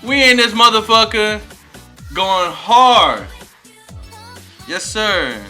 We in this motherfucker going hard. Yes, sir.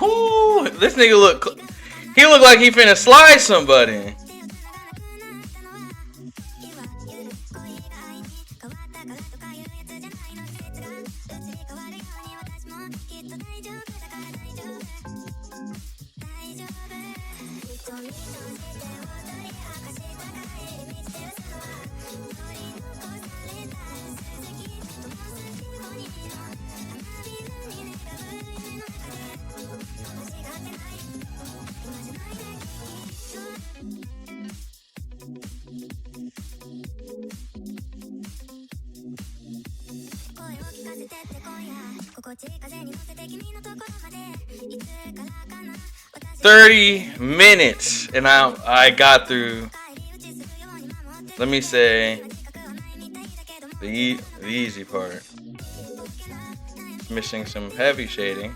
Whoo, this nigga he look like he finna slide somebody. $30 and I got through, let me say, the easy part. Missing some heavy shading.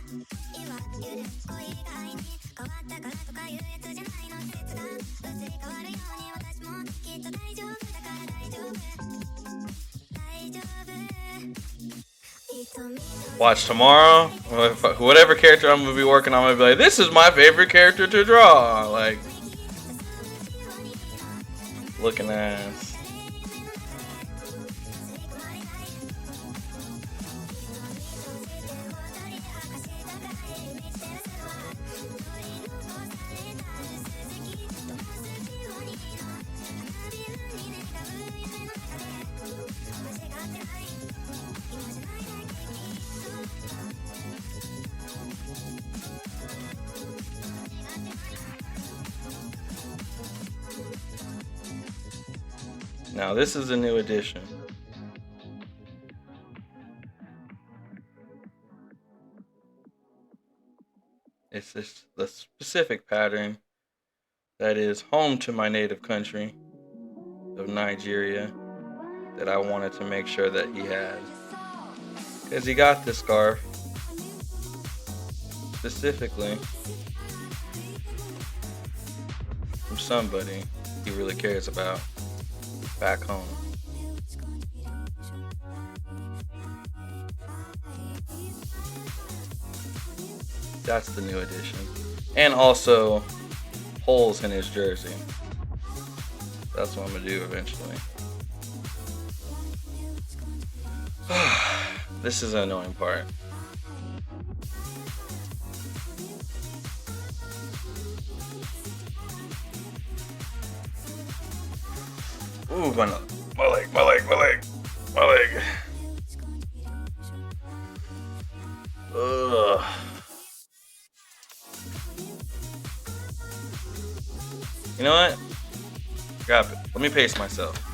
Watch tomorrow, whatever character I'm gonna be working on, I'm gonna be like, this is my favorite character to draw. Like, looking ass. Now this is a new edition. It's just the specific pattern that is home to my native country of Nigeria that I wanted to make sure that he had. Because he got this scarf specifically from somebody he really cares about back home. That's the new edition. And also holes in his jersey. That's what I'm gonna do eventually. This is an annoying part. Ooh, my leg. You know what? Grab it. Let me pace myself.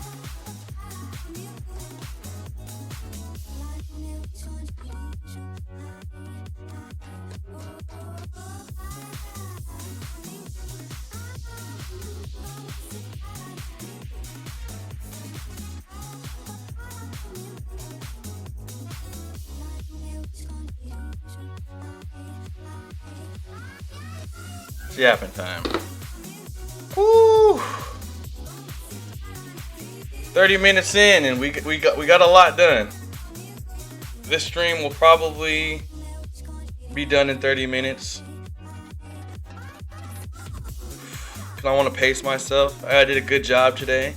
It's yapping time. Woo! 30 minutes in, and we got a lot done. This stream will probably be done in 30 minutes. Cause I want to pace myself. I did a good job today.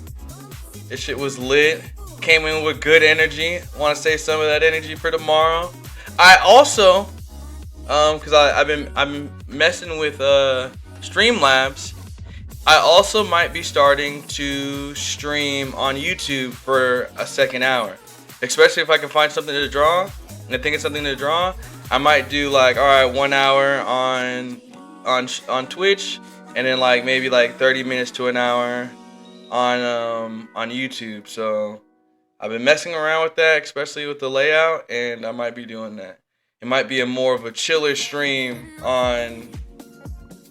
This shit was lit. Came in with good energy. Want to save some of that energy for tomorrow. I also, cause I've been messing with Streamlabs. I also might be starting to stream on YouTube for a second hour, especially if I can find something to draw. And I think it's something to draw. I might do like, all right, 1 hour on Twitch, and then like maybe like 30 minutes to an hour on YouTube. So I've been messing around with that, especially with the layout, and I might be doing that. It might be a more of a chiller stream on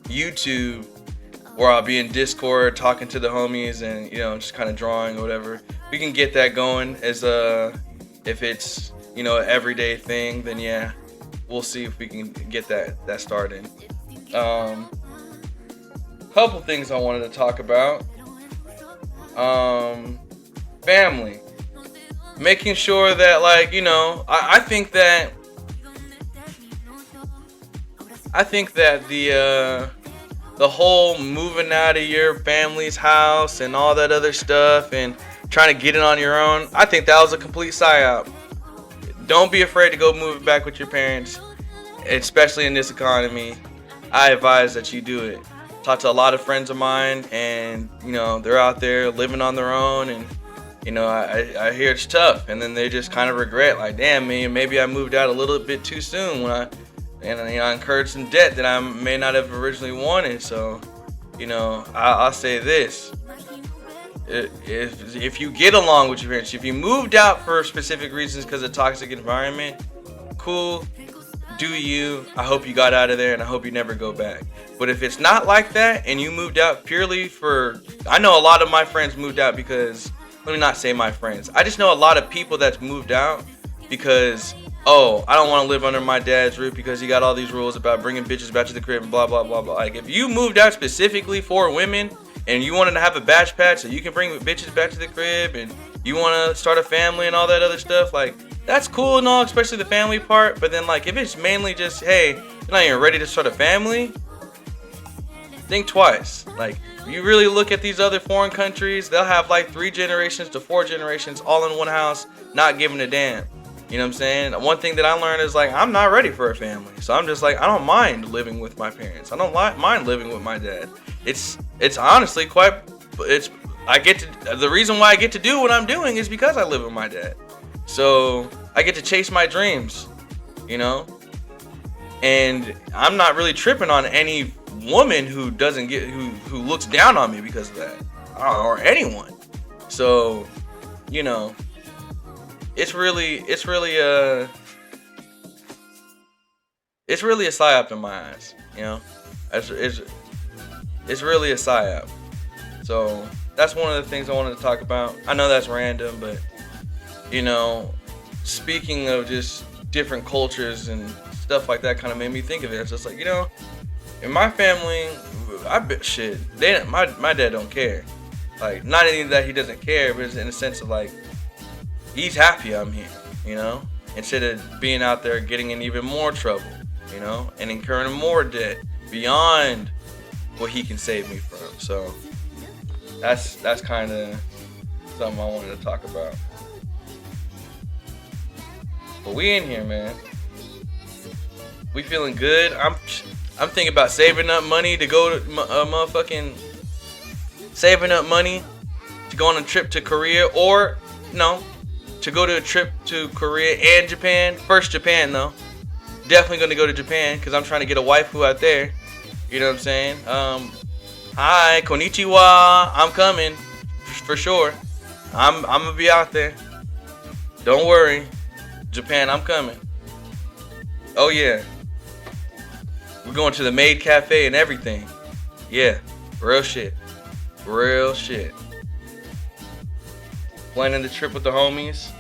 YouTube, where I'll be in Discord talking to the homies and, you know, just kind of drawing or whatever. We can get that going as if it's, you know, an everyday thing, then yeah, we'll see if we can get that started. Couple things I wanted to talk about. Family. Making sure that, like, you know, I think that the whole moving out of your family's house and all that other stuff and trying to get it on your own, I think that was a complete psyop. Don't be afraid to go move back with your parents, especially in this economy. I advise that you do it. Talk to a lot of friends of mine, and, you know, they're out there living on their own, and, you know, I hear it's tough, and then they just kind of regret, like, damn, man, maybe I moved out a little bit too soon and you know, I incurred some debt that I may not have originally wanted. So, you know, I'll say this: if you get along with your parents, if you moved out for specific reasons because of toxic environment, cool, do you. I hope you got out of there, and I hope you never go back. But if it's not like that, and you moved out purely for, I know a lot of my friends moved out because, let me not say my friends, I just know a lot of people that's moved out because, oh, I don't want to live under my dad's roof because he got all these rules about bringing bitches back to the crib and blah, blah, blah, blah. Like, if you moved out specifically for women and you wanted to have a batch patch so you can bring bitches back to the crib and you want to start a family and all that other stuff, like, that's cool and all, especially the family part. But then, like, if it's mainly just, hey, you're not even ready to start a family, think twice. Like, you really look at these other foreign countries, they'll have like 3 generations to 4 generations all in one house, not giving a damn. You know what I'm saying? One thing that I learned is, like, I'm not ready for a family. So I'm just like, I don't mind living with my parents. I don't mind living with my dad. It's honestly quite, the reason why I get to do what I'm doing is because I live with my dad. So I get to chase my dreams, you know? And I'm not really tripping on any woman who doesn't get, who looks down on me because of that, or anyone. So, you know, it's really a psyop in my eyes, you know. It's really a psyop. So that's one of the things I wanted to talk about. I know that's random, but, you know, speaking of just different cultures and stuff like that, kind of made me think of it. It's just like, you know, in my family, I bet shit, my dad don't care. Like, not any that he doesn't care, but it's in the sense of, like, he's happy I'm here, you know, instead of being out there getting in even more trouble, you know, and incurring more debt beyond what he can save me from. So that's kind of something I wanted to talk about. But we in here, man. We feeling good. I'm thinking about saving up money to go to saving up money to go on a trip to Korea, or no, to go to a trip to Korea and Japan. First Japan though. Definitely gonna go to Japan because I'm trying to get a waifu out there. You know what I'm saying? Hi, konnichiwa. I'm coming for sure. I'm gonna be out there. Don't worry, Japan. I'm coming. Oh yeah, we're going to the Maid Cafe and everything. Yeah, real shit. Real shit. Planning the trip with the homies.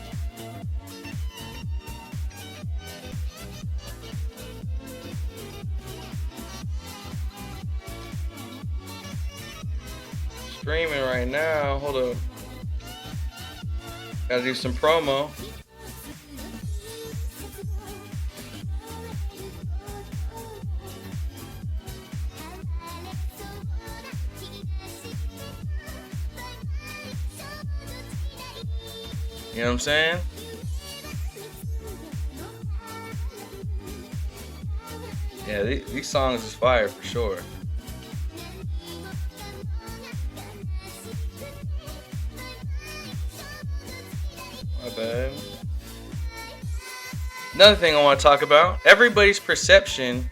Streaming right now. Hold up. Gotta do some promo. You know what I'm saying? Yeah, these songs is fire for sure. My bad. Another thing I want to talk about, everybody's perception.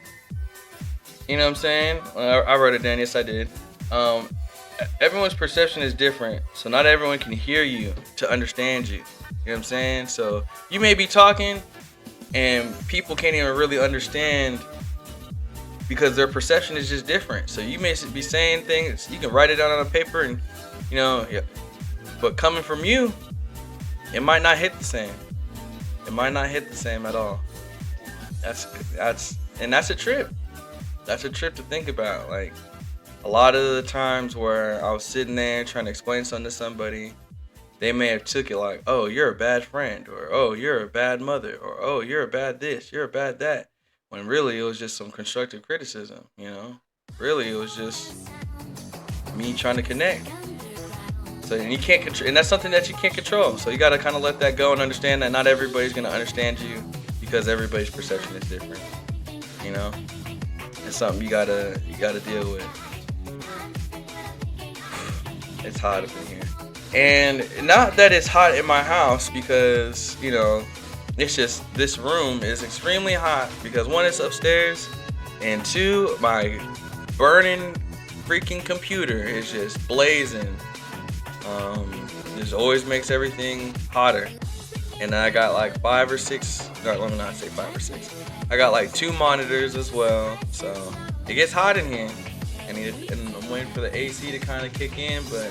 You know what I'm saying? I wrote it down. Yes, I did. Um, Everyone's perception is different, so not everyone can hear you to understand you. You know what I'm saying? So you may be talking, and people can't even really understand because their perception is just different. So you may be saying things, you can write it down on a paper, and you know, yeah, but coming from you, it might not hit the same. It might not hit the same at all. That's a trip. That's a trip to think about. Like a lot of the times where I was sitting there trying to explain something to somebody, they may have took it like, "Oh, you're a bad friend," or "Oh, you're a bad mother," or "Oh, you're a bad this, you're a bad that." When really it was just some constructive criticism. You know, really it was just me trying to connect. So and you can't control, and that's something that you can't control. So you gotta kind of let that go and understand that not everybody's gonna understand you because everybody's perception is different. You know, it's something you gotta deal with. It's hot up in here, and not that it's hot in my house because you know, it's just this room is extremely hot because one, it's upstairs, and two, my burning freaking computer is just blazing. This always makes everything hotter. And I got like 5 or 6. No, let me not say 5 or 6. I got like 2 monitors as well. So it gets hot in here. And I'm waiting for the AC to kind of kick in, but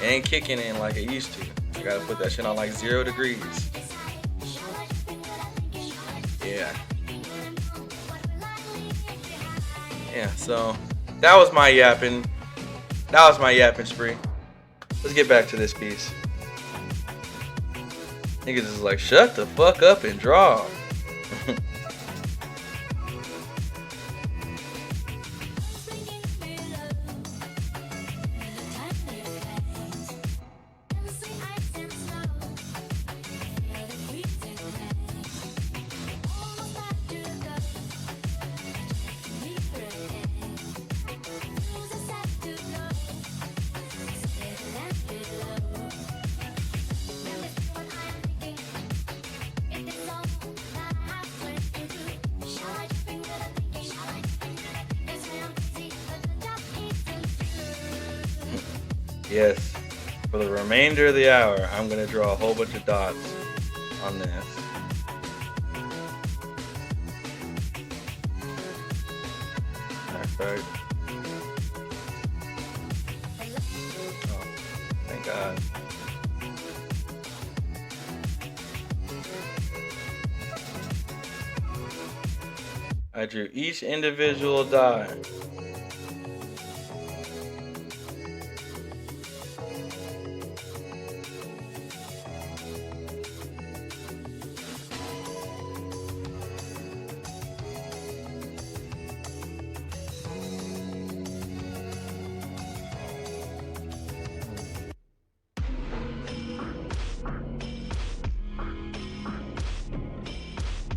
it ain't kicking in like it used to. I gotta put that shit on like 0 degrees. Yeah. Yeah, so that was my yapping. That was my yapping spree. Let's get back to this piece. Niggas is like, shut the fuck up and draw. Yes, for the remainder of the hour, I'm gonna draw a whole bunch of dots on this. Alright. Oh, thank God. I drew each individual dot.